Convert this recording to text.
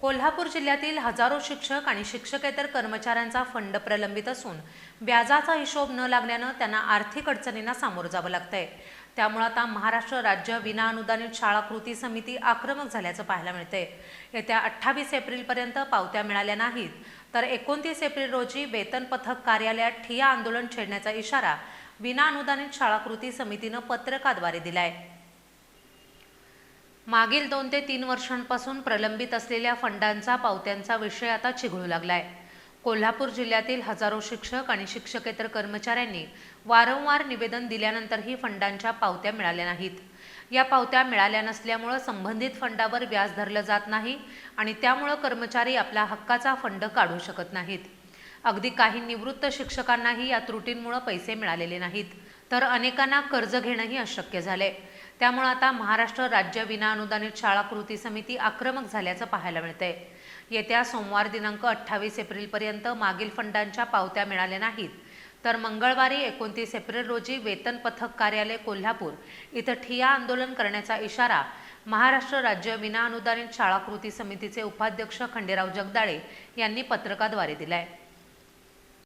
कोल्हापूर जिल्ह्यातील हजारो शिक्षक आणि शिक्षकेतर कर्मचाऱ्यांचा फंड प्रलंबित असून व्याजाचा हिशोब न लागल्यानं त्यांना आर्थिक अडचणींना सामोरं जावं लागतंय। त्यामुळे आता महाराष्ट्र राज्य विनाअनुदानित शाळा कृती समिती आक्रमक झाल्याचं पाहायला मिळतंय। येत्या 28 एप्रिलपर्यंत पावत्या मिळाल्या नाहीत तर 29 एप्रिल रोजी वेतन पथक कार्यालयात ठिय्या आंदोलन छेडण्याचा इशारा विनाअनुदानित शाळा कृती समितीनं पत्रकाद्वारे दिलाय। मागील 2 ते 3 वर्षांपासून प्रलंबित असलेल्या फंडांचा पावत्यांचा विषय आता चिघळू लागलाय। कोल्हापूर जिल्ह्यातील हजारो शिक्षक आणि शिक्षकेतर कर्मचाऱ्यांनी वारंवार निवेदन दिल्यानंतरही फंडांच्या पावत्या मिळाल्या नाहीत। या पावत्या मिळाल्या नसल्यामुळे संबंधित फंडावर व्याज धरलं जात नाही आणि त्यामुळे कर्मचारी आपला हक्काचा फंड काढू शकत नाहीत। अगदी काही निवृत्त शिक्षकांनाही या त्रुटींमुळे पैसे मिळालेले नाहीत, तर अनेकांना कर्ज घेणंही अशक्य झाले। त्यामुळे आता महाराष्ट्र राज्य विनाअनुदानित शाळा कृती समिती आक्रमक झाल्याचं पाहायला मिळतंय। येत्या सोमवार दिनांक 28 एप्रिलपर्यंत मागील फंडांच्या पावत्या मिळाल्या नाहीत तर मंगळवारी 29 एप्रिल रोजी वेतन पथक कार्यालय कोल्हापूर इथं ठिय्या आंदोलन करण्याचा इशारा महाराष्ट्र राज्य विनाअनुदानित शाळा कृती समितीचे उपाध्यक्ष खंडेराव जगदाळे यांनी पत्रकाद्वारे दिलाय।